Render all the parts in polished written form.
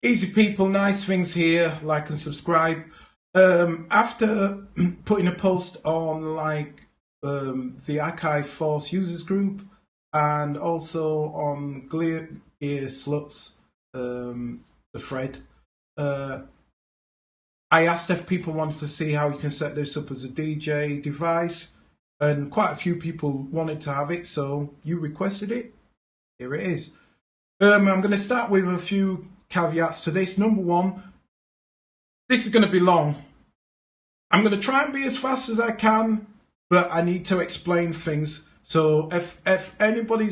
Easy people, nice things here, like and subscribe. After putting a post on the Akai Force users group and also on Clear Ear Sluts, the thread, uh, I asked if people wanted to see how you can set this up as a DJ device, and quite a few people wanted to have it, so you requested it. Here it is. I'm going to start with a few caveats to this. Number one, this is going to be long. I'm going to try and be as fast as I can, but I need to explain things. So if anybody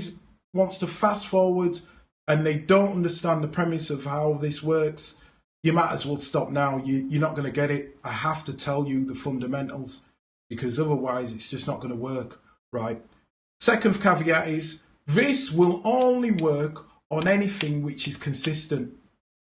wants to fast forward and they don't understand the premise of how this works, you might as well stop now. You're not going to get it. I have to tell you the fundamentals because otherwise it's just not going to work, right? Second caveat is this will only work on anything which is consistent.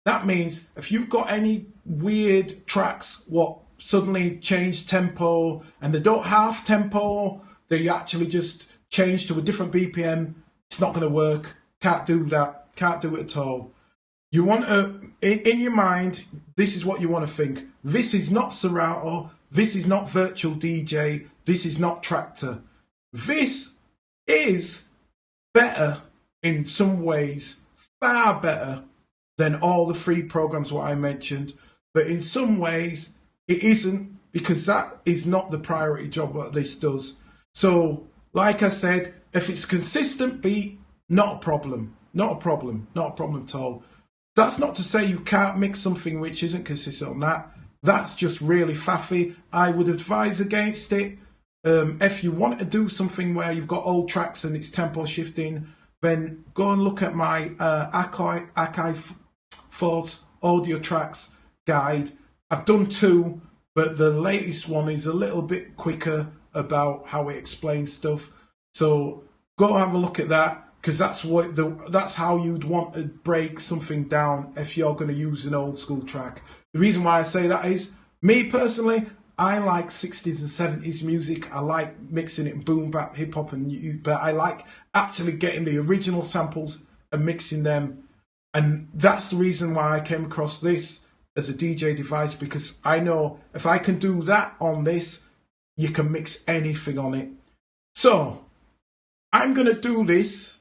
That means if you've got any weird tracks what suddenly change tempo and they don't have tempo, they actually just change to a different BPM, it's not going to work. Can't do that. Can't do it at all. You want to, in your mind, this is what you want to think. This is not Serato. This is not Virtual DJ. This is not Tractor. This is better in some ways, far better than all the free programs what I mentioned, but in some ways it isn't, because that is not the priority job what this does. So like I said, if it's consistent beat, not a problem, not a problem at all. That's not to say you can't mix something which isn't consistent on that. That's just really faffy. I would advise against it. If you want to do something where you've got old tracks and it's tempo shifting, then go and look at my Akai Force audio tracks guide. I've done two, but the latest one is a little bit quicker about how it explains stuff. So go have a look at that, because that's how you'd want to break something down if you're going to use an old school track. The reason why I say that is, me personally, I like 60s and 70s music. I like mixing it in boom bap, hip hop, but I like actually getting the original samples and mixing them. And that's the reason why I came across this as a DJ device, because I know if I can do that on this, you can mix anything on it. So I'm going to do this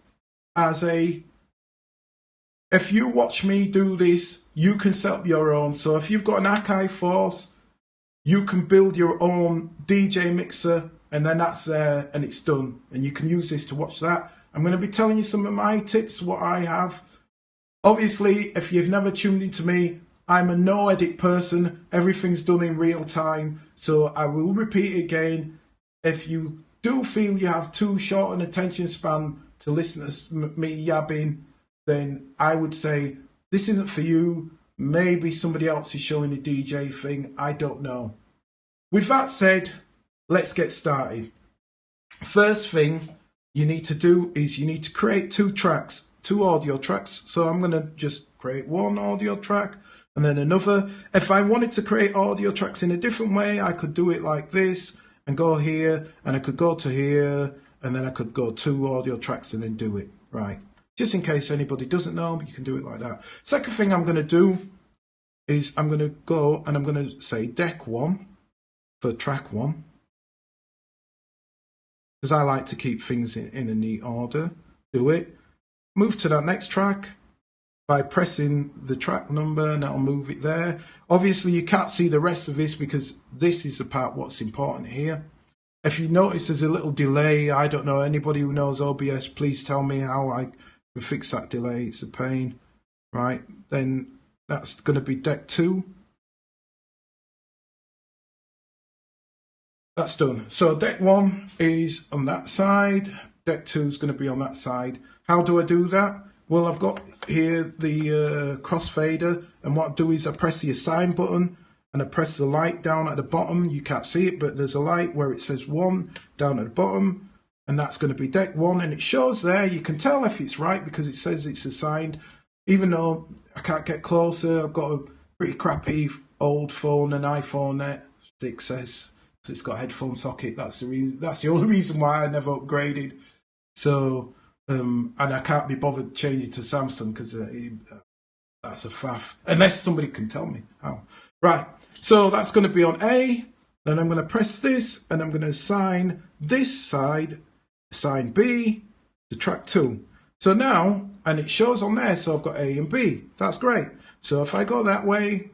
as if you watch me do this, you can set up your own. So if you've got an Akai Force, you can build your own DJ mixer, and then that's there and it's done. And you can use this to watch that. I'm going to be telling you some of my tips, what I have. Obviously, if you've never tuned into me, I'm a no edit person. Everything's done in real time. So I will repeat again. If you do feel you have too short an attention span to listen to me yabbing, then I would say this isn't for you. Maybe somebody else is showing a DJ thing. I don't know. With that said, let's get started. First thing you need to do is you need to create two audio tracks. So I'm going to just create one audio track and then another. If I wanted to create audio tracks in a different way, I could do it like this and go here, and I could go to here, and then I could go two audio tracks and then do it, right? Just in case anybody doesn't know, you can do it like that. Second thing I'm going to do is I'm going to go and I'm going to say deck 1 for track 1, because I like to keep things in a neat order. Do it. Move to that next track by pressing the track number, and I'll move it there. Obviously you can't see the rest of this because this is the part what's important here. If you notice there's a little delay, I don't know, anybody who knows OBS, please tell me how I can fix that delay. It's a pain, right? Then that's going to be deck 2. That's done. So deck 1 is on that side, deck 2 is going to be on that side. How do I do that? Well, I've got here the crossfader, and what I do is I press the assign button and I press the light down at the bottom. You can't see it, but there's a light where it says 1 down at the bottom, and that's going to be deck 1, and it shows there. You can tell if it's right because it says it's assigned, even though I can't get closer. I've got a pretty crappy old phone, an iPhone 6S. It's got a headphone socket. That's the reason. That's the only reason why I never upgraded. So and I can't be bothered changing to Samsung because That's a faff. Unless somebody can tell me how. Right. So that's going to be on A. Then I'm going to press this and I'm going to assign this side, assign B to track 2. So now, and it shows on there, so I've got A and B. That's great. So if I go that way,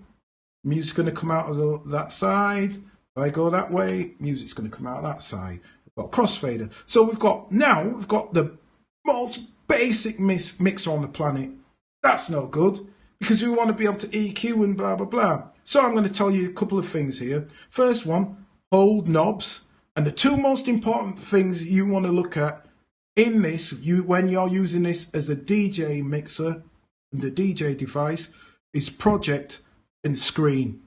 music's going to come out of that side. If I go that way, music's going to come out of that side. We've got a crossfader. So we've got the most basic mixer on the planet. That's no good because we want to be able to EQ and blah, blah, blah. So I'm going to tell you a couple of things here. First one, hold knobs. And the two most important things you want to look at in this, when you're using this as a DJ mixer and a DJ device, is project and screen.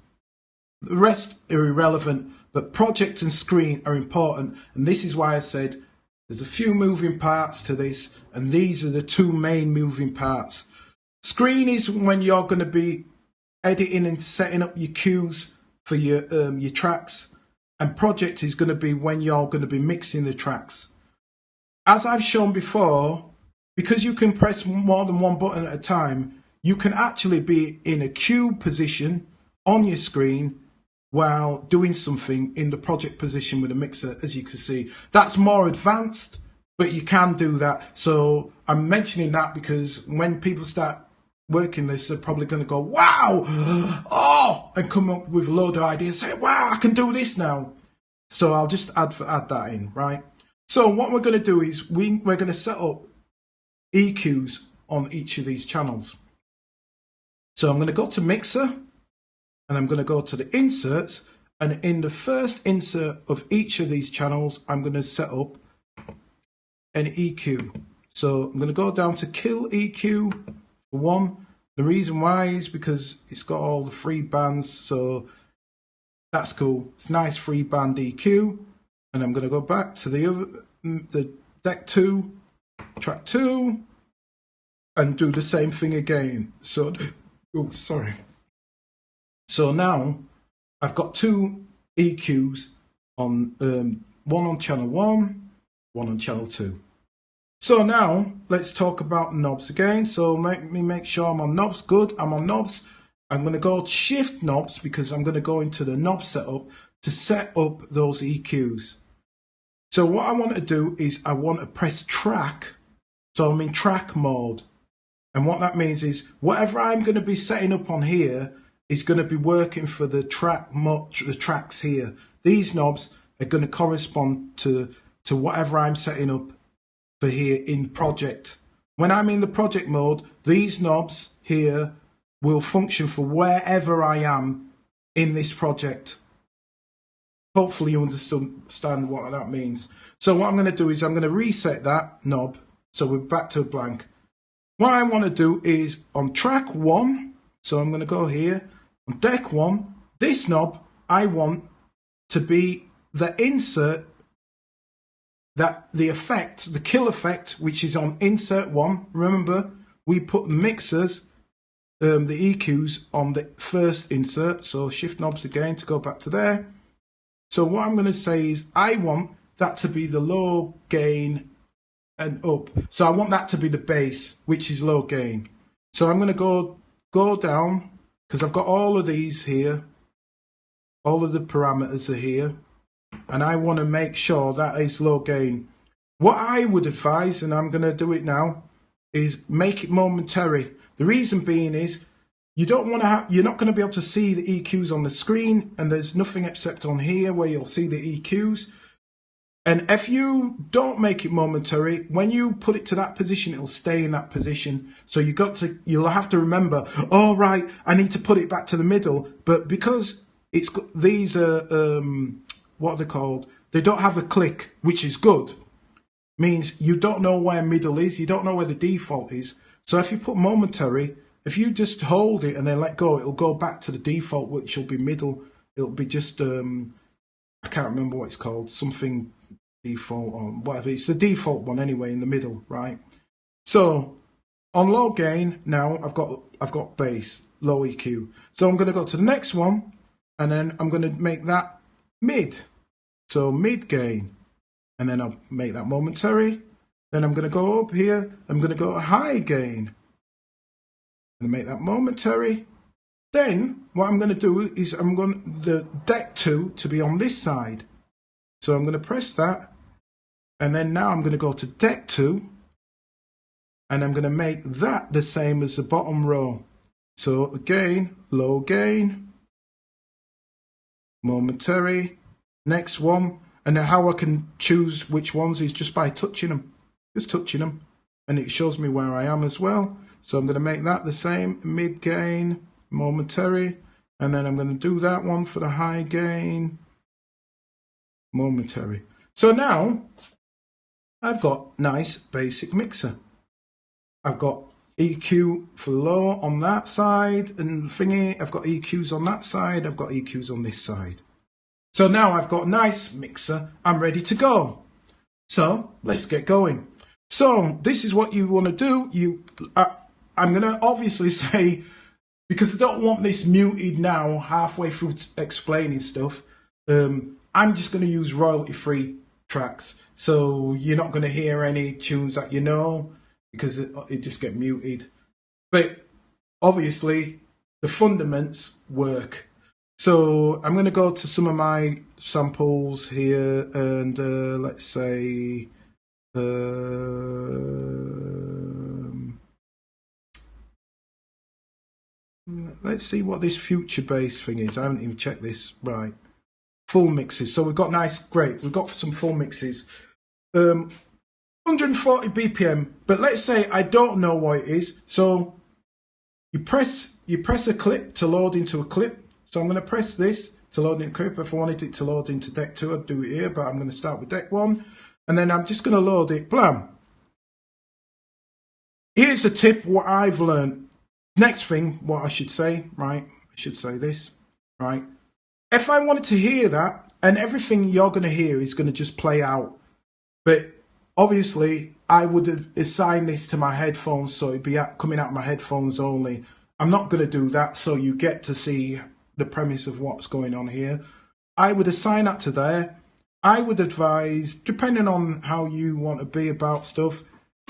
The rest are irrelevant, but project and screen are important. And this is why I said there's a few moving parts to this, and these are the two main moving parts. Screen is when you're going to be editing and setting up your cues for your tracks, and project is going to be when you're going to be mixing the tracks. As I've shown before, because you can press more than one button at a time, you can actually be in a cue position on your screen while doing something in the project position with a mixer, as you can see. That's more advanced, but you can do that. So I'm mentioning that because when people start working this, they're probably going to go, wow, oh, and come up with a load of ideas, say, wow, I can do this now. So I'll just add that in, right? So what we're going to do is we're going to set up EQs on each of these channels. So I'm going to go to mixer and I'm going to go to the inserts, and in the first insert of each of these channels, I'm going to set up an EQ. So I'm going to go down to kill EQ for 1. The reason why is because it's got all the free bands, so that's cool. It's nice free band EQ. And I'm going to go back to the deck 2, track 2, and do the same thing again. So, oh, sorry. So now I've got 2 EQs on, one on channel 1, one on channel 2. So now let's talk about knobs again. So make sure I'm on knobs. Good, I'm on knobs. I'm going to go shift knobs because I'm going to go into the knob setup to set up those EQs. So what I want to do is I want to press track. So I'm in track mode. And what that means is whatever I'm going to be setting up on here is going to be working for the tracks here. These knobs are going to correspond to whatever I'm setting up for here in project. When I'm in the project mode, these knobs here will function for wherever I am in this project. Hopefully you understand what that means. So what I'm going to do is I'm going to reset that knob. So we're back to a blank. What I want to do is on track 1, so I'm going to go here, on deck 1, this knob I want to be the insert, that the effect, the kill effect, which is on insert 1. Remember, we put the mixers, the EQs on the first insert. So shift knobs again to go back to there. So what I'm going to say is I want that to be the low gain and up. So I want that to be the bass, which is low gain. So I'm going to go down because I've got all of these here. All of the parameters are here. And I want to make sure that is low gain. What I would advise, and I'm going to do it now, is make it momentary. The reason being is you don't want to you're not going to be able to see the EQs on the screen, and there's nothing except on here where you'll see the EQs. And if you don't make it momentary, when you put it to that position, it'll stay in that position. So you'll have to remember, oh right, I need to put it back to the middle. But because these are what are they called? They don't have a click, which is good. Means you don't know where middle is, you don't know where the default is. So if you put momentary, if you just hold it and then let go, it'll go back to the default, which will be middle. It'll be just I can't remember what it's called, something default or whatever. It's the default one anyway in the middle, right? So on low gain now I've got bass, low EQ. So I'm going to go to the next one, and then I'm going to make that mid. So mid gain, and then I'll make that momentary. Then I'm going to go up here. I'm going to go high gain. and make that momentary. Then what I'm going to do is I'm going the deck 2 to be on this side. So I'm going to press that, and then now I'm going to go to deck 2, and I'm going to make that the same as the bottom row. So again, low gain, momentary, next one, and then how I can choose which ones is just by touching them, and it shows me where I am as well. So I'm going to make that the same, mid gain, momentary, and then I'm going to do that one for the high gain, momentary. So now I've got nice basic mixer. I've got EQ for low on that side and thingy. I've got EQs on that side. I've got EQs on this side. So now I've got a nice mixer. I'm ready to go. So let's get going. So this is what you want to do. I'm going to obviously say, because I don't want this muted now halfway through explaining stuff, I'm just going to use royalty-free tracks. So you're not going to hear any tunes that you know, because it just get muted. But obviously the fundamentals work. So I'm going to go to some of my samples here, and let's say let's see what this future bass thing is. I haven't even checked this. Right, full mixes. So we've got great. We've got some full mixes. 140 BPM, but let's say I don't know what it is. So you press a clip to load into a clip. So I'm going to press this to load into a clip. If I wanted it to load into deck 2, I'd do it here, but I'm going to start with deck 1, and then I'm just going to load it. Blam. Here's a tip, what I've learned. Next thing, what I should say, right? I should say this, right? If I wanted to hear that, and everything you're going to hear is going to just play out, but obviously, I would have assigned this to my headphones, so it'd be coming out my headphones only. I'm not going to do that, so you get to see the premise of what's going on here. I would assign that to there. I would advise, depending on how you want to be about stuff,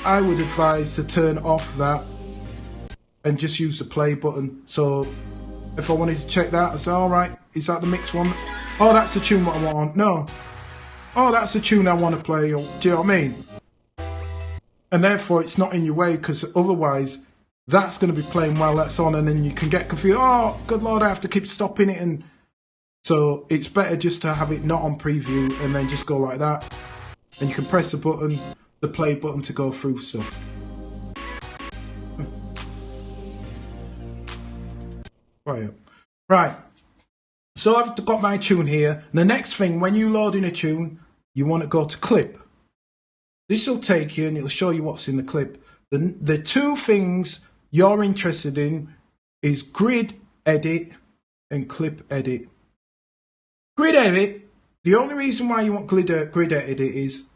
I would advise to turn off that and just use the play button. So if I wanted to check that, I say, all right, is that the mix one? Oh, that's the tune what I want on. No. Oh, that's a tune I want to play. Do you know what I mean? And therefore, it's not in your way, because otherwise, that's going to be playing while that's on, and then you can get confused. Oh, good Lord, I have to keep stopping it. And so it's better just to have it not on preview and then just go like that. And you can press the button, the play button, to go through stuff. Right. So I've got my tune here. The next thing, when you load in a tune, you want to go to clip. This will take you and it'll show you what's in the clip. The two things you're interested in is grid edit and clip edit. Grid edit, the only reason why you want grid edit is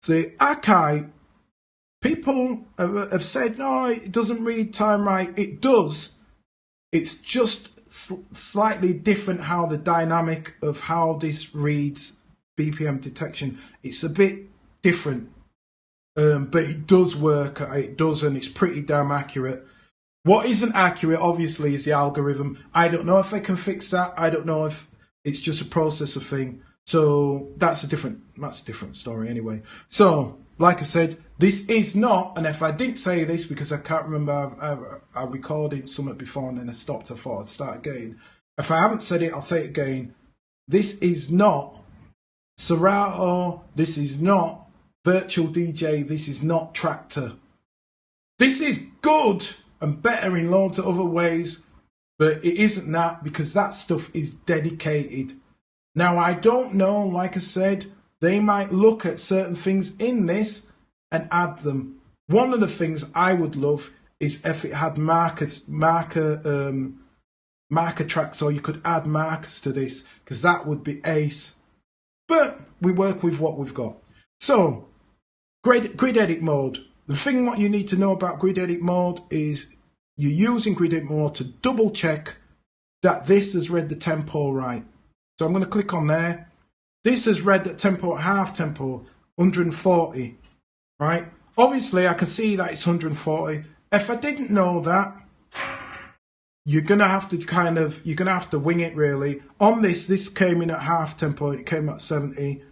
the Akai, people have said, no, it doesn't read time right. It does. It's just slightly different how the dynamic of how this reads BPM detection. It's a bit different, but it does work. It does, and it's pretty damn accurate. What isn't accurate, obviously, is the algorithm. I don't know if I can fix that. I don't know if it's just a processor thing. So that's a different story anyway. So, like I said, this is not, and if I didn't say this because I can't remember, I recorded something before and then I stopped. I thought I'd start again. If I haven't said it, I'll say it again. This is not Serato. This is not Virtual DJ. This is not Tractor. This is good and better in loads of other ways, but it isn't that, because that stuff is dedicated. Now, I don't know, like I said, they might look at certain things in this and add them. One of the things I would love is if it had marker tracks, or you could add markers to this, because that would be ace. But we work with what we've got. So, grid edit mode. The thing what you need to know about grid edit mode is you're using grid edit mode to double check that this has read the tempo right. So I'm going to click on there. This has read the tempo at half tempo, 140, right? Obviously, I can see that it's 140. if I didn't know that, you're gonna have to wing it really. On this came in at half tempo, it came at 70.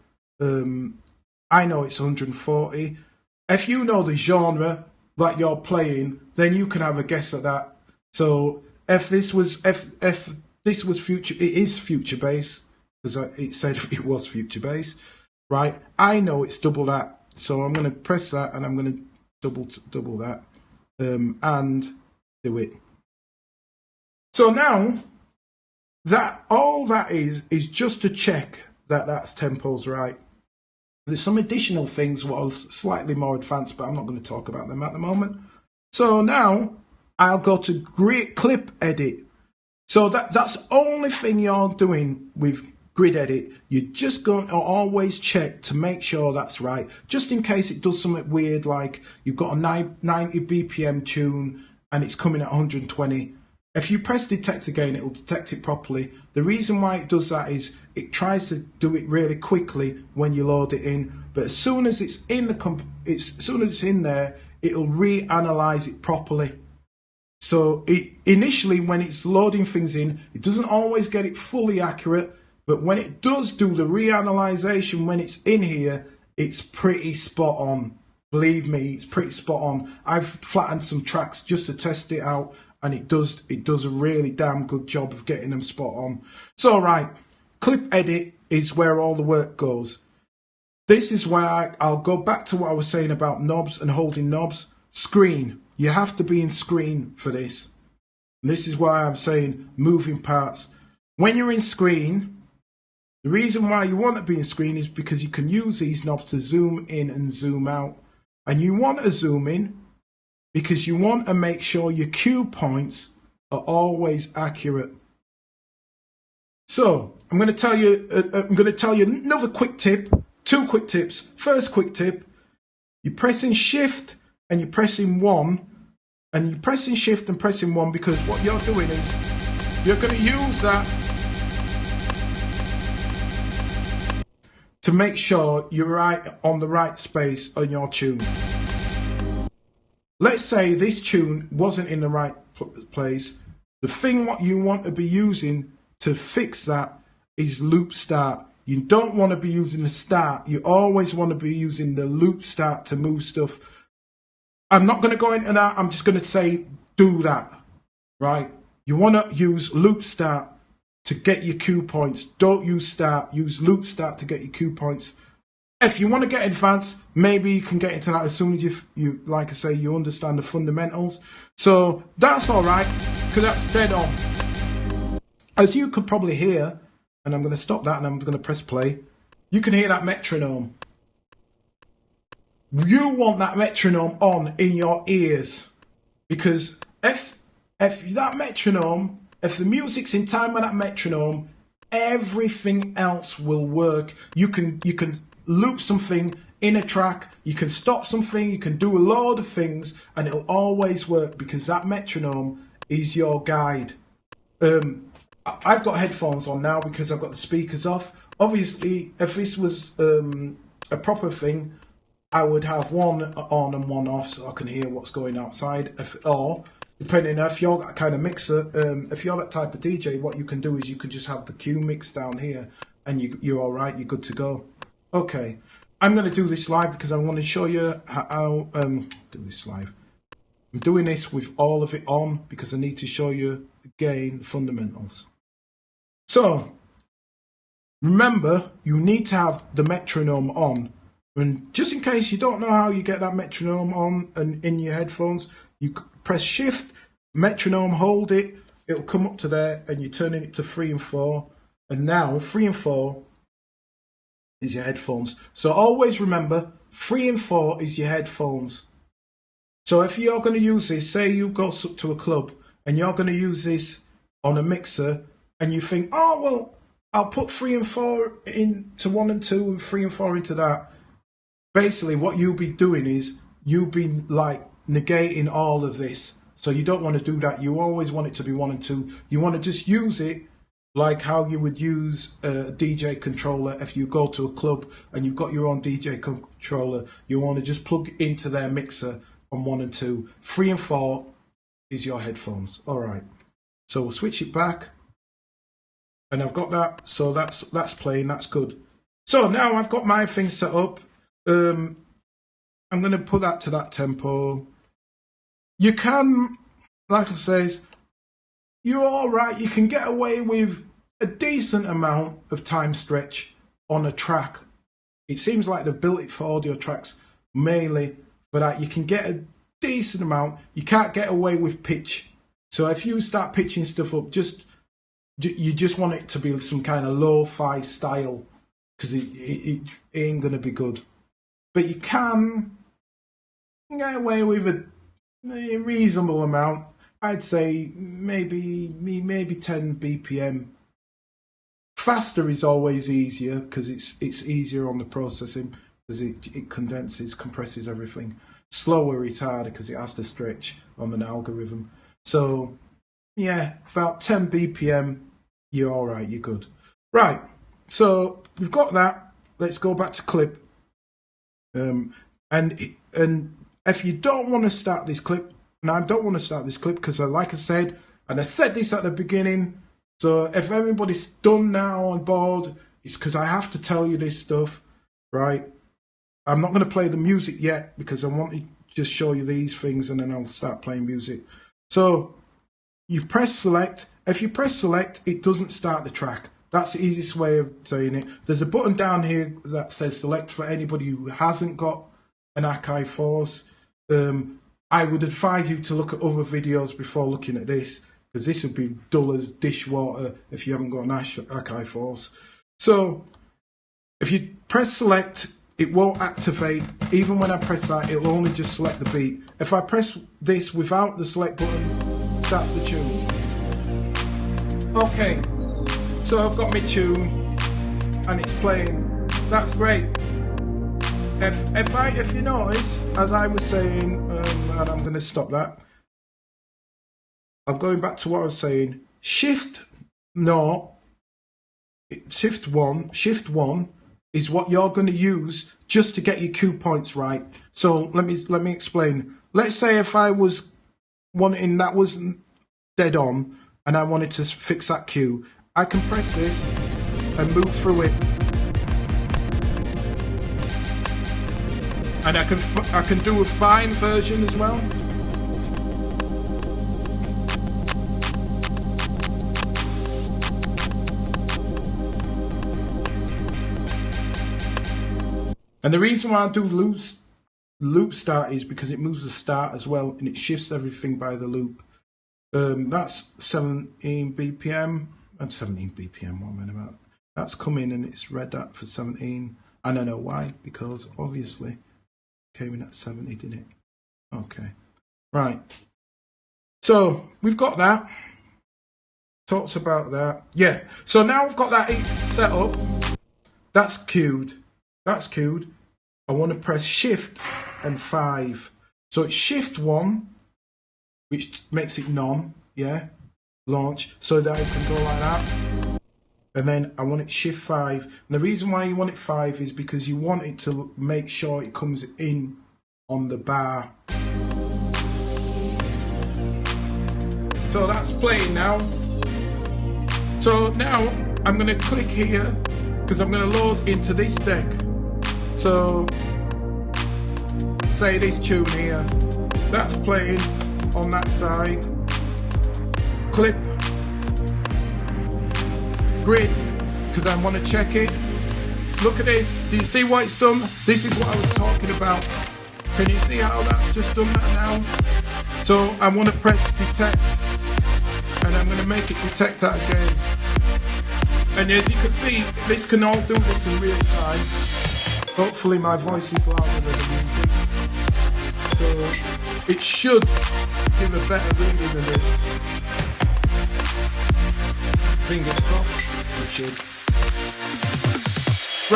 I know it's 140. If you know the genre that you're playing, then you can have a guess at that. So if this was future, it is future bass, because it said it was future bass, right? I know it's double that, so I'm gonna press that and I'm gonna double that, and do it. So now that all that is just to check that that's tempo's right. There's some additional things what are slightly more advanced, but I'm not going to talk about them at the moment. So now I'll go to clip edit. So that's the only thing you're doing with grid edit. You're just going to always check to make sure that's right, just in case it does something weird, like you've got a 90 BPM tune and it's coming at 120. If you press detect again, it will detect it properly. The reason why it does that is it tries to do it really quickly when you load it in, but as soon as it's in there, it'll reanalyze it properly. So initially, when it's loading things in, it doesn't always get it fully accurate, but when it does do the reanalyzation when it's in here, it's pretty spot on. Believe me, it's pretty spot on. I've flattened some tracks just to test it out, and it does a really damn good job of getting them spot on. So right, clip edit is where all the work goes. This is where I'll go back to what I was saying about knobs and holding knobs. Screen, you have to be in screen for this. And this is why I'm saying moving parts. When you're in screen, the reason why you want to be in screen is because you can use these knobs to zoom in and zoom out. And you want to zoom in because you want to make sure your cue points are always accurate. So I'm going to tell you another quick tip, 2 quick tips. First quick tip: you're pressing shift and you're pressing 1, and you're pressing shift and pressing 1 because what you're doing is you're going to use that to make sure you're right on the right space on your tune. Let's say this tune wasn't in the right place. The thing what you want to be using to fix that is loop start. You don't want to be using the start. You always want to be using the loop start to move stuff. I'm not going to go into that. I'm just going to say do that, right? You want to use loop start to get your cue points. Don't use start. Use loop start to get your cue points. If you want to get advanced, maybe you can get into that as soon as you like I say, you understand the fundamentals. So that's all right, because that's dead on. As you could probably hear, and I'm going to stop that and I'm going to press play, you can hear that metronome. You want that metronome on in your ears, because if that metronome, if the music's in time with that metronome, everything else will work. You can loop something in a track, you can stop something, you can do a load of things, and it'll always work because that metronome is your guide. I've got headphones on now because I've got the speakers off. Obviously, if this was a proper thing, I would have one on and one off so I can hear what's going outside. Or depending if you're that kind of mixer, if you're that type of DJ, what you can do is you can just have the cue mix down here, and you're all right. You're good to go. Okay, I'm going to do this live because I want to show you how do this live. I'm doing this with all of it on because I need to show you again the fundamentals. So remember, you need to have the metronome on, and just in case you don't know how you get that metronome on and in your headphones, you press shift, metronome, hold it, it'll come up to there, and you're turning it to 3 and 4, and now 3 and 4 is your headphones. So always remember, 3 and 4 is your headphones. So if you're going to use this, say you go to a club and you're going to use this on a mixer, and you think, oh well, I'll put 3 and 4 into 1 and 2 and 3 and 4 into that. Basically what you'll be doing is you'll be like negating all of this. So you don't want to do that. You always want it to be 1 and 2. You want to just use it like how you would use a DJ controller. If you go to a club and you've got your own DJ controller, you want to just plug it into their mixer on 1 and 2. 3 and 4 is your headphones. All right. So we'll switch it back. And I've got that. So that's playing. That's good. So now I've got my thing set up. I'm going to put that to that tempo. You can, like I says, you're all right. You can get away with a decent amount of time stretch on a track. It seems like they've built it for audio tracks mainly for that. You can get a decent amount. You can't get away with pitch. So if you start pitching stuff up, you just want it to be some kind of lo-fi style, because it ain't going to be good. But you can get away with a reasonable amount. I'd say maybe 10 BPM. Faster is always easier because it's easier on the processing, because it compresses everything. Slower is harder because it has to stretch on an algorithm. So yeah, about 10 BPM, you're all right, you're good. Right, so we've got that. Let's go back to clip. And if you don't want to start this clip, and I don't want to start this clip because, like I said, and I said this at the beginning, so if everybody's done now on board, it's because I have to tell you this stuff, right? I'm not going to play the music yet because I want to just show you these things and then I'll start playing music. So you press select. If you press select, it doesn't start the track. That's the easiest way of saying it. There's a button down here that says select for anybody who hasn't got an Akai Force. I would advise you to look at other videos before looking at this, because this would be dull as dishwater if you haven't got an Akai Force. So if you press select, it won't activate. Even when I press that, it'll only just select the beat. If I press this without the select button, it starts the tune. Okay, so I've got my tune and it's playing. That's great. If you notice, as I was saying, and I'm going to stop that. I'm going back to what I was saying. Shift 1 is what you're going to use just to get your cue points right. So let me explain. Let's say if I was wanting that wasn't dead on and I wanted to fix that cue, I can press this and move through it. And I can do a fine version as well. And the reason why I do loop start is because it moves the start as well and it shifts everything by the loop. That's 17 BPM. That's 17 BPM, what am I about? That's come in and it's read that for 17. I don't know why, because obviously came in at 70, didn't it? Okay, right. So we've got that. Talks about that. Yeah. So now we've got that set up. That's cued. That's cued. I want to press Shift and 5. So it's Shift 1, which makes it none. Yeah. Launch. So that I can go like that. And then I want it Shift 5. And the reason why you want it 5 is because you want it to make sure it comes in on the bar. So that's playing now. So now I'm going to click here because I'm going to load into this deck. So say this tune here, that's playing on that side. Clip, grid, because I want to check it. Look at this. Do you see what it's done? This is what I was talking about. Can you see how that's just done that now? So I want to press detect and I'm going to make it detect that again. And as you can see, this can all do this in real time. Hopefully my voice is louder than the music. So it should give a better reading than this. Fingers crossed, it should.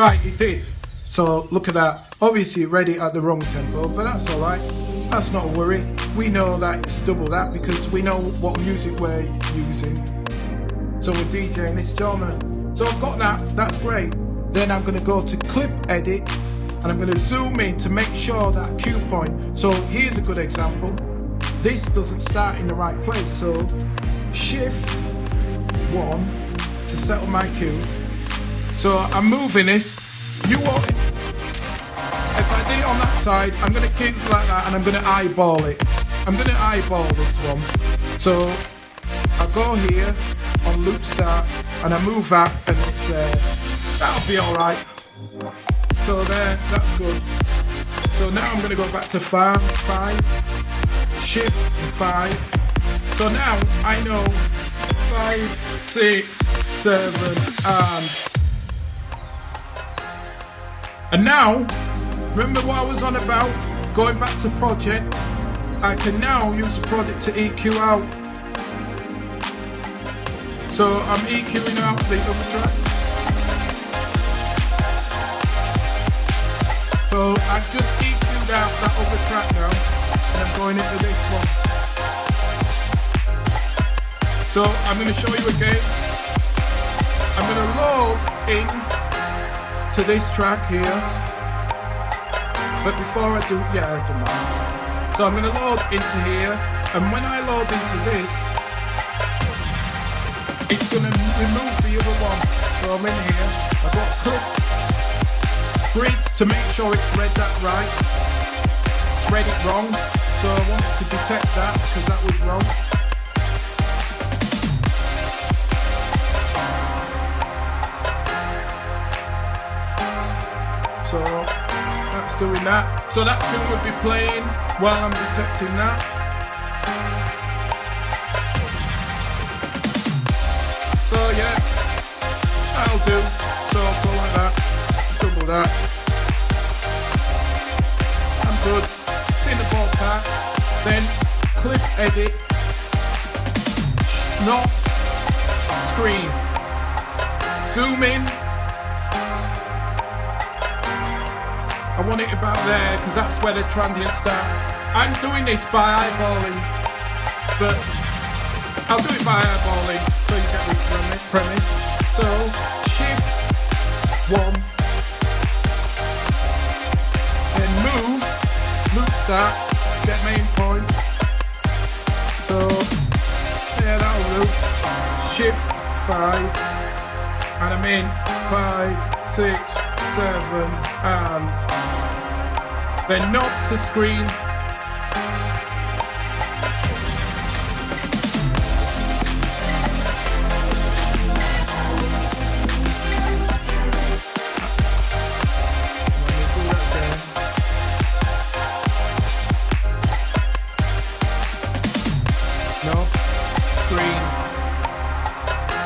Right, it did. So look at that. Obviously it read it at the wrong tempo, but that's alright. That's not a worry. We know that it's double that because we know what music we're using. So we're DJing this genre. So I've got that, that's great. Then I'm going to go to clip edit and I'm going to zoom in to make sure that cue point. So here's a good example. This doesn't start in the right place, so shift 1 to settle my cue. So I'm moving this. You won't. If I did it on that side, I'm going to keep it like that, and I'm going to eyeball it. I'm going to eyeball this one. So I go here on loop start, and I move that, and it's that'll be all right. So there, that's good. So now I'm going to go back to 5, shift 5. So now I know 5, 6, 7, and now, remember what I was on about? Going back to project, I can now use the project to EQ out. So I'm EQing out the other track. So I've just EQ'd out that other track now, and I'm going into this one. So I'm going to show you again. I'm going to load in to this track here. But before I do, yeah, I don't mind. So I'm going to load into here, and when I load into this, it's going to remove the other one. So I'm in here, I've got click grid to make sure it's read that right. It's read it wrong, so I want to detect that because that was wrong. So that's doing that. So that tune would be playing while I'm detecting that. So yeah, that'll do. So I'll go like that, double that. I'm good. It's in the ballpark. Then clip edit, not screen. Zoom in. I want it about there because that's where the transient starts. I'm doing this by eyeballing, but I'll do it by eyeballing so you get this premise. So shift 1, then move, loop start, get main point. So yeah, that'll do. Shift 5, and I'm in 5, 6, 7, and then nods to screen. Nods, screen,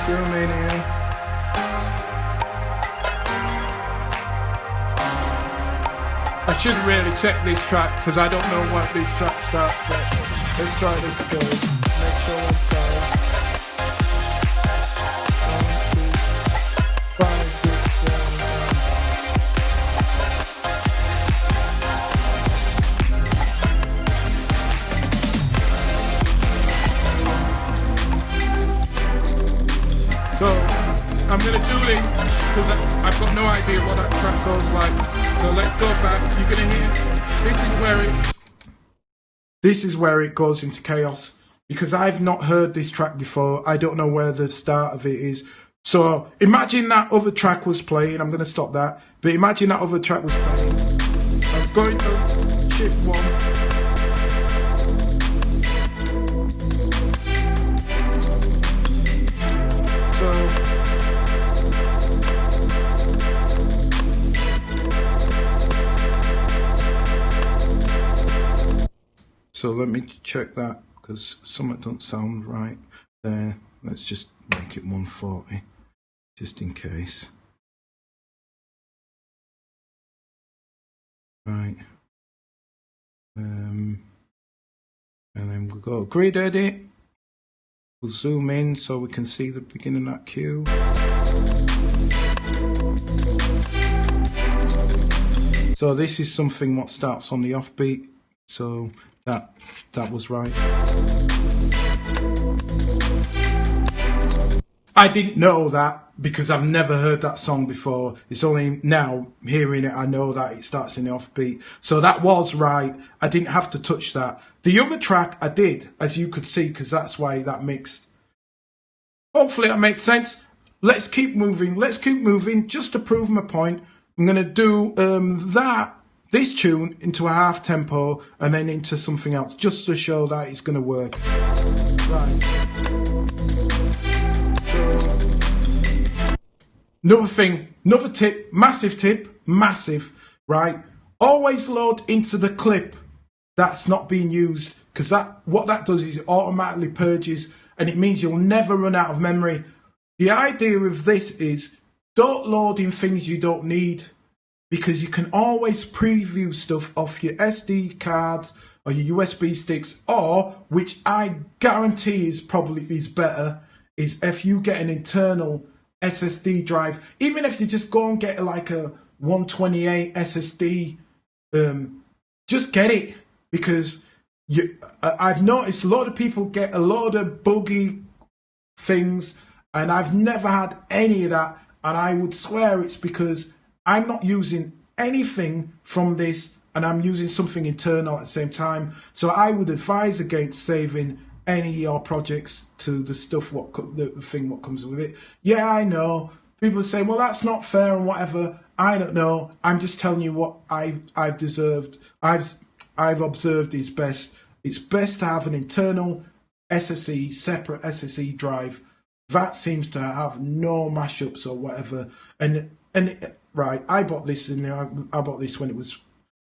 zoom in here. I should really check this track because I don't know where this track starts, but let's try this again. Make sure I'm fine. 1, 2, 5, 6, 7, 8. So I'm going to do this because I've got no idea what that track goes like. So let's go back. You're going to hear this is where it goes into chaos because I've not heard this track before. I don't know where the start of it is. So imagine that other track was playing. I'm going to stop that. But imagine that other track was playing. I was going to shift 1. So let me check that because something don't sound right there. Let's just make it 140 just in case. Right. And then we'll go grid edit. We'll zoom in so we can see the beginning of that cue. So this is something what starts on the offbeat. So that was right. I didn't know that because I've never heard that song before. It's only now hearing it I know that it starts in the offbeat. So that was right. I didn't have to touch that. The other track I did, as you could see, because that's why that mixed. Hopefully that makes sense. Let's keep moving. Let's keep moving. Just to prove my point, I'm going to do this tune into a half tempo and then into something else, just to show that it's going to work. Right. So, another thing, another tip, massive, right? Always load into the clip that's not being used, because what that does is it automatically purges, and it means you'll never run out of memory. The idea of this is don't load in things you don't need, because you can always preview stuff off your SD cards or your USB sticks, or, which I guarantee is better, is if you get an internal SSD drive, even if you just go and get like a 128 SSD, just get it, because I've noticed a lot of people get a lot of buggy things, and I've never had any of that, and I would swear it's because I'm not using anything from this and I'm using something internal at the same time. So I would advise against saving any of your projects to the stuff, the thing what comes with it. Yeah, I know. People say, well, that's not fair and whatever. I don't know. I'm just telling you what I've observed is best. It's best to have an internal SSE, separate SSE drive. That seems to have no mashups or whatever. Right, I bought this I bought this when it was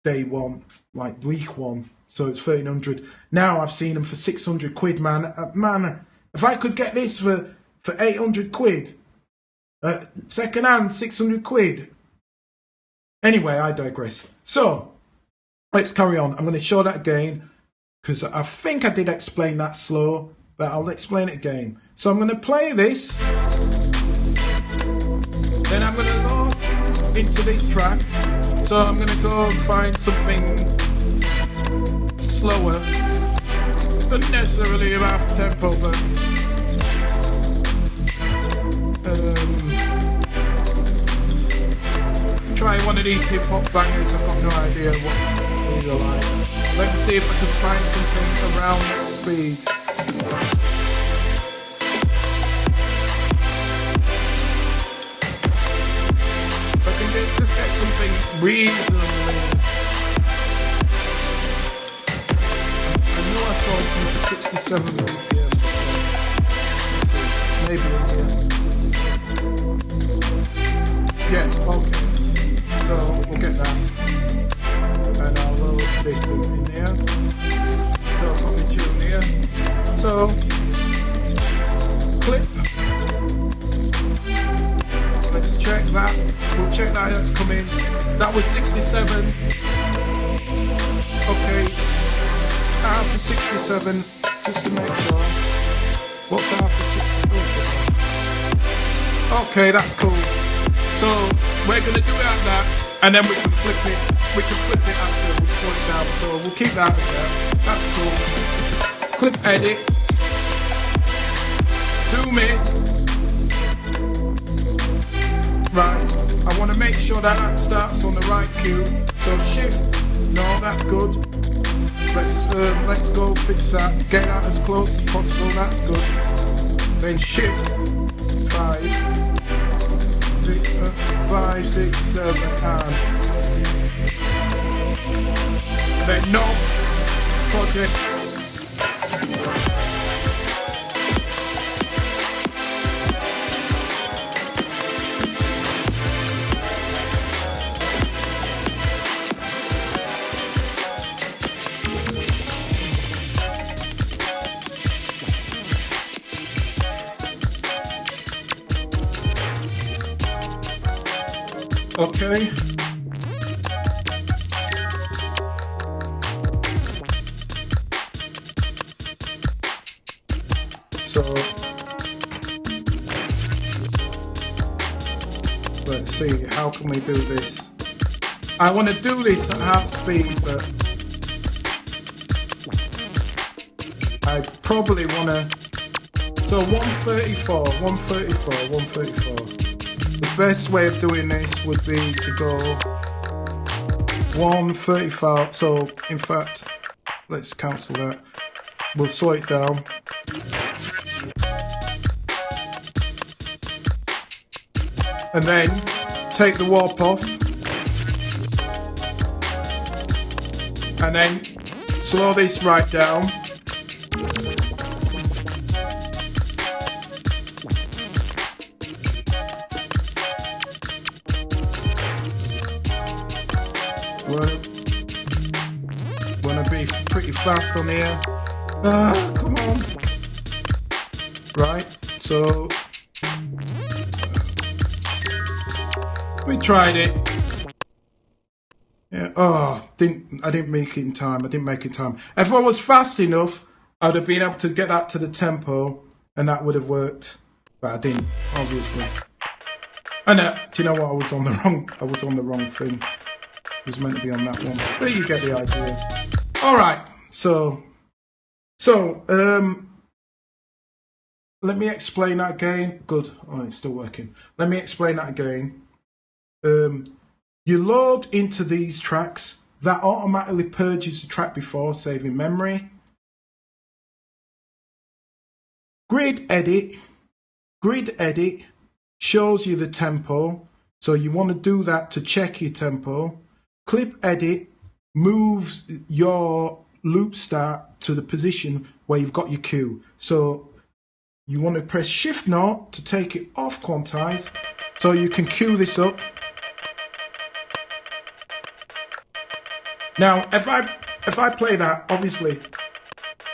day one, like week one. So it's 1,300. Now I've seen them for 600 quid, man. Man, if I could get this for 800 quid, second hand, 600 quid. Anyway, I digress. So let's carry on. I'm going to show that again, because I think I did explain that slow, but I'll explain it again. So I'm going to play this, then I'm going to go into this track. So I'm going to go and find something slower, not necessarily about tempo, but try one of these hip hop bangers. I've got no idea what these are like. Let me see if I can find something around that speed. Just get something reasonably. I know I saw some 67 BPM. Let's see, maybe in here. Yeah, okay. So we'll get that, and I'll load this in here. So I've got the tune here. So clip. Let's check that. We'll check that that's come in. That was 67. Okay. After 67, just to make sure. What's after 60? Okay, that's cool. So we're gonna do it like that, and then we can flip it. We can flip it after we slow it down. So we'll keep that there. That's cool. Clip edit. Zoom in. Right, I want to make sure that that starts on the right cue. So shift, no, that's good. Let's go fix that. Get that as close as possible. That's good. Then shift 5, 6, 7, and then no project. Okay. So let's see, how can we do this? I want to do this at half speed, but I probably want to So 134, 134, 134. The best way of doing this would be to go 135. So in fact, let's cancel that. We'll slow it down. And then take the warp off. And then slow this right down. Wanna be pretty fast on here. Come on. Right, so we tried it. Yeah. I didn't make it in time. If I was fast enough, I'd have been able to get that to the tempo, and that would have worked. But I didn't, obviously. And do you know what? I was on the wrong thing. It was meant to be on that one. But you get the idea. All right. So, let me explain that again. Good. Oh, it's still working. Let me explain that again. You load into these tracks. That automatically purges the track before, saving memory. Grid edit shows you the tempo. So you want to do that to check your tempo. Clip edit moves your loop start to the position where you've got your cue. So you want to press Shift Note to take it off quantize, so you can cue this up. Now, if I play that, obviously,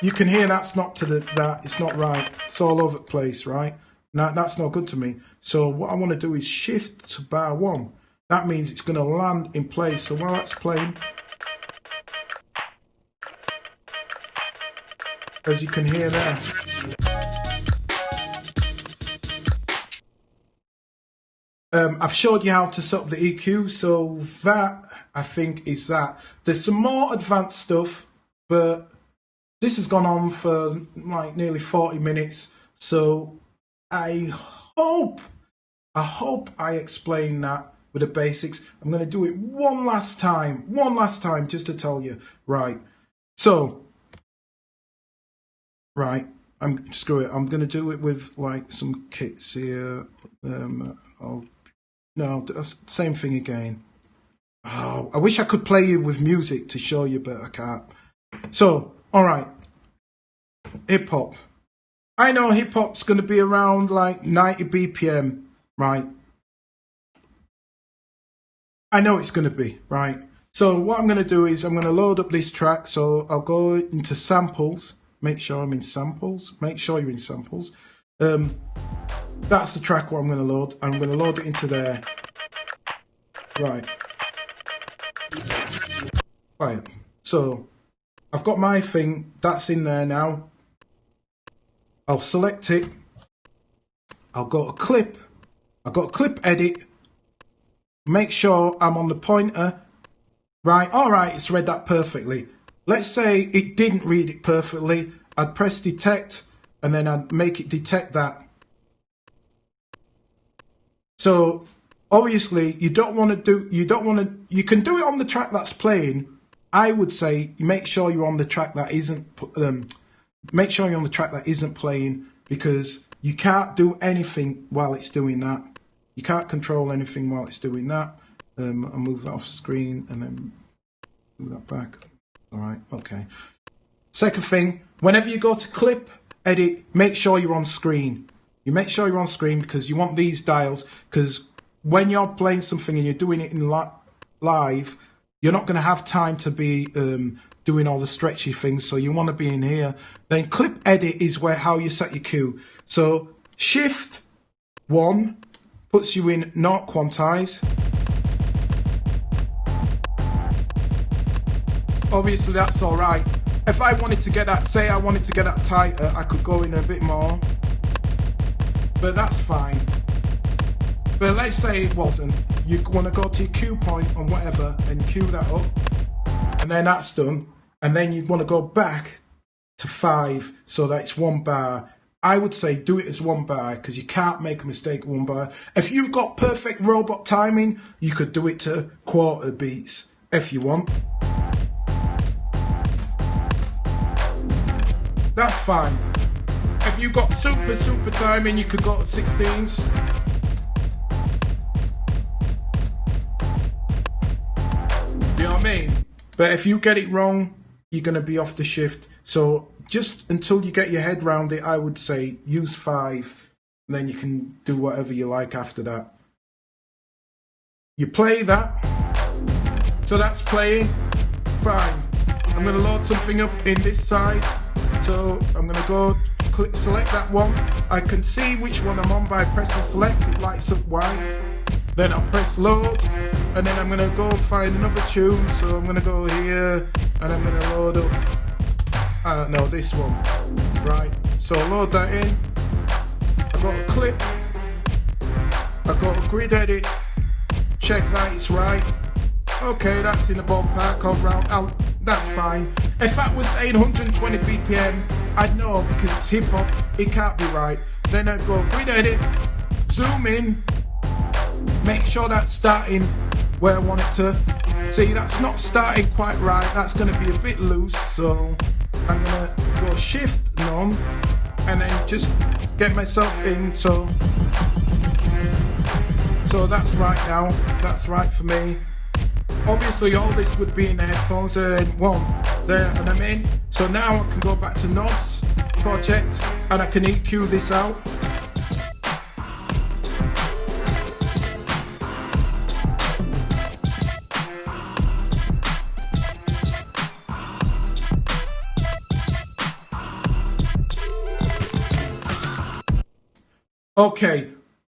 you can hear that's not to that. It's not right. It's all over the place, right? Now that's not good to me. So what I want to do is shift to bar 1. That means it's going to land in place. So while that's playing, as you can hear there. I've showed you how to set up the EQ, so that, I think, is that. There's some more advanced stuff, but this has gone on for like nearly 40 minutes, so I hope I explain that with the basics. I'm going to do it one last time, just to tell you. Right, so, screw it, I'm going to do it with like some kits here. No, that's the same thing again. Oh, I wish I could play you with music to show you, but I can't. So, alright. Hip hop. I know hip hop's going to be around like 90 BPM, right? I know it's going to be, right? So what I'm going to do is I'm going to load up this track. So I'll go into samples. Make sure I'm in samples. Make sure you're in samples. That's the track what I'm going to load. I'm going to load it into there. Right. Right. So I've got my thing. That's in there now. I'll select it. I'll go to clip. I've got clip edit. Make sure I'm on the pointer. Right. All right. It's read that perfectly. Let's say it didn't read it perfectly. I'd press detect and then I'd make it detect that. So obviously you don't want to you can do it on the track that's playing. I would say make sure you're on the track that isn't playing, because you can't do anything while it's doing that. You can't control anything while it's doing that. I'll move that off the screen and then move that back. All right, okay. Second thing, whenever you go to clip edit, make sure you're on screen. You make sure you're on screen because you want these dials, because when you're playing something and you're doing it in live, you're not going to have time to be doing all the stretchy things, so you want to be in here. Then clip edit is how you set your cue. So Shift 1 puts you in not quantize. Obviously that's all right. If I wanted to get that, say I wanted to get that tighter, I could go in a bit more. But that's fine. But let's say it wasn't. You want to go to your cue point and whatever and cue that up. And then that's done. And then you want to go back to 5 so that it's 1 bar. I would say do it as one bar because you can't make a mistake one bar. If you've got perfect robot timing, you could do it to quarter beats if you want. That's fine. If you've got super timing, you could go to 16ths. You know what I mean? But if you get it wrong, you're going to be off the shift. So just until you get your head round it, I would say use 5, and then you can do whatever you like after that. You play that. So that's playing. Fine. I'm going to load something up in this side. So I'm going to go select that one. I can see which one I'm on by pressing select. It lights up white. Then I'll press load, and then I'm going to go find another tune. So I'm going to go here, and I'm going to load up, no, this one, right? So I'll load that in. I've got a clip, I've got a grid edit, check that it's right. Okay, that's in the ballpark, all round, that's fine. If that was saying 120 BPM, I'd know because it's hip hop, it can't be right. Then I'd go grid edit, zoom in, make sure that's starting where I want it to. See, that's not starting quite right. That's going to be a bit loose. So I'm going to go shift none and then just get myself in. So that's right now. That's right for me. Obviously, all this would be in the headphones. One there, and I'm in. So now I can go back to knobs, project, and I can EQ this out. Okay,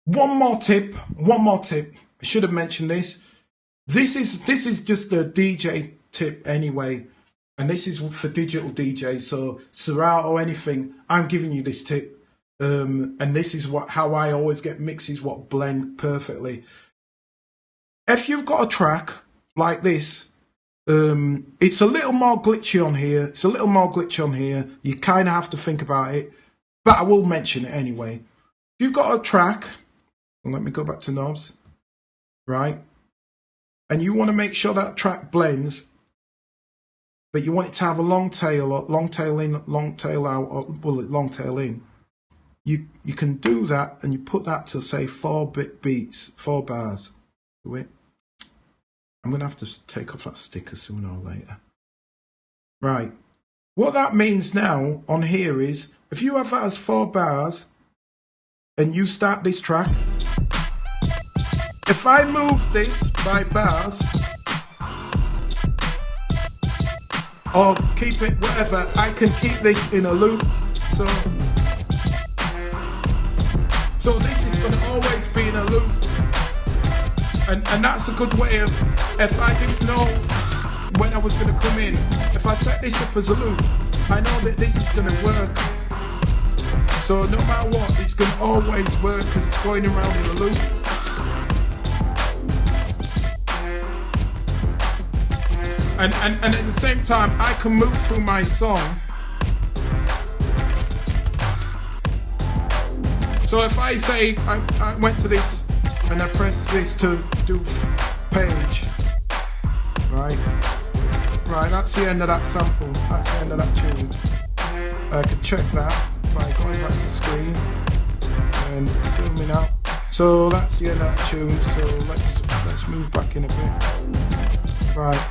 one more tip. I should have mentioned this. This is just a DJ tip anyway, and this is for digital DJs. So Serato or anything, I'm giving you this tip, and this is how I always get mixes what blend perfectly. If you've got a track like this, it's a little more glitchy on here. You kind of have to think about it, but I will mention it anyway. If you've got a track, let me go back to knobs, right? And you want to make sure that track blends, but you want it to have a long tail, or long tail in, long tail out, or long tail in. You can do that, and you put that to say 4-bit beats, 4 bars. Do it. I'm gonna have to take off that sticker sooner or later. Right. What that means now on here is if you have that as 4 bars, and you start this track, if I move this by bars or keep it whatever, I can keep this in a loop. So this is going to always be in a loop, and that's a good way of, if I didn't know when I was going to come in, if I set this up as a loop, I know that this is going to work. So no matter what, it's going to always work because it's going around in a loop. And at the same time, I can move through my song. So if I say, I went to this and I press this to do page, right? Right, that's the end of that sample, that's the end of that tune. I can check that by going back to screen and zooming out. So that's the end of that tune, so let's move back in a bit. Right.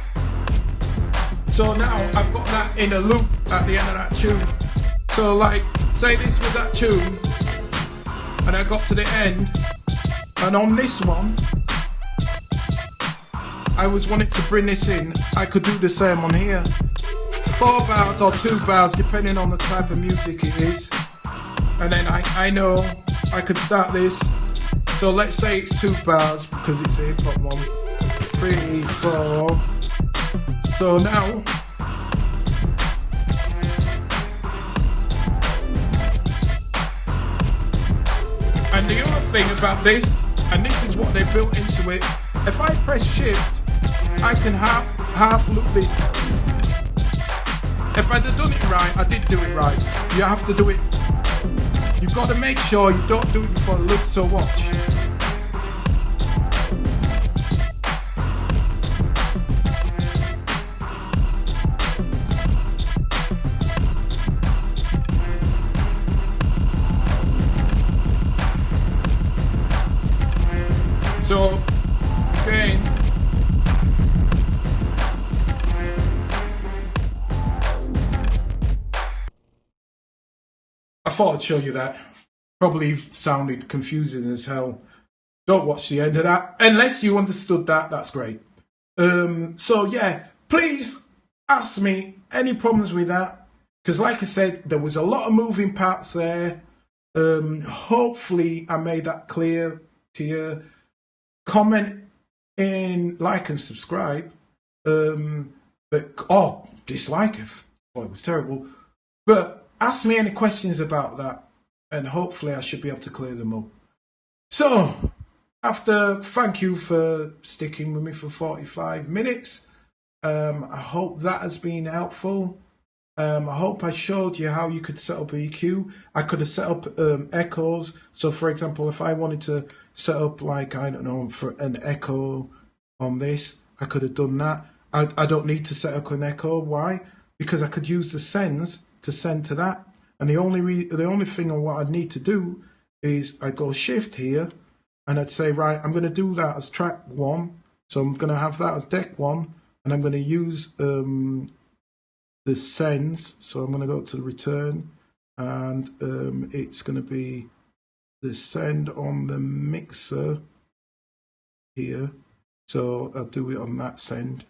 So now I've got that in a loop at the end of that tune. So like, say this was that tune, and I got to the end, and on this one, I was wanting to bring this in, I could do the same on here. 4 bars or 2 bars, depending on the type of music it is. And then I know I could start this. So let's say it's 2 bars because it's a hip hop one. 3, 4. So now, and the other thing about this, and this is what they built into it, if I press shift, I can half loop this. If I'd have done it right, I did do it right. You have to do it You've got to make sure you don't do it for looks or watch. So, again, I thought I'd show you that. Probably sounded confusing as hell. Don't watch the end of that. Unless you understood that, that's great. So yeah, please ask me any problems with that. Because like I said, there was a lot of moving parts there. Hopefully I made that clear to you. Comment in, like and subscribe. Dislike if it was terrible. But ask me any questions about that, and hopefully I should be able to clear them up. So, thank you for sticking with me for 45 minutes. I hope that has been helpful. I hope I showed you how you could set up EQ. I could have set up echoes. So, for example, if I wanted to set up, like, I don't know, for an echo on this, I could have done that. I don't need to set up an echo. Why? Because I could use the sends to send to that. And the only thing on what I'd need to do is I'd go shift here and I'd say, right, I'm going to do that as track 1. So I'm going to have that as deck 1, and I'm going to use the sends. So I'm going to go to the return, and it's going to be the send on the mixer here. So I'll do it on that send.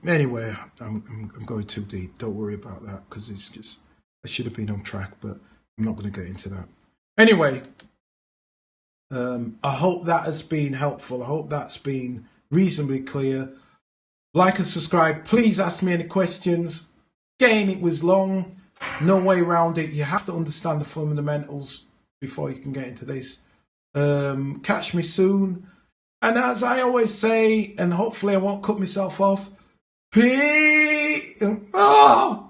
Anyway, I'm going too deep. Don't worry about that, because it's just, I should have been on track, but I'm not going to get into that. Anyway, I hope that has been helpful. I hope that's been reasonably clear. Like and subscribe. Please ask me any questions. Again, it was long. No way around it. You have to understand the fundamentals before you can get into this. Catch me soon. And as I always say, and hopefully I won't cut myself off, peace. Oh!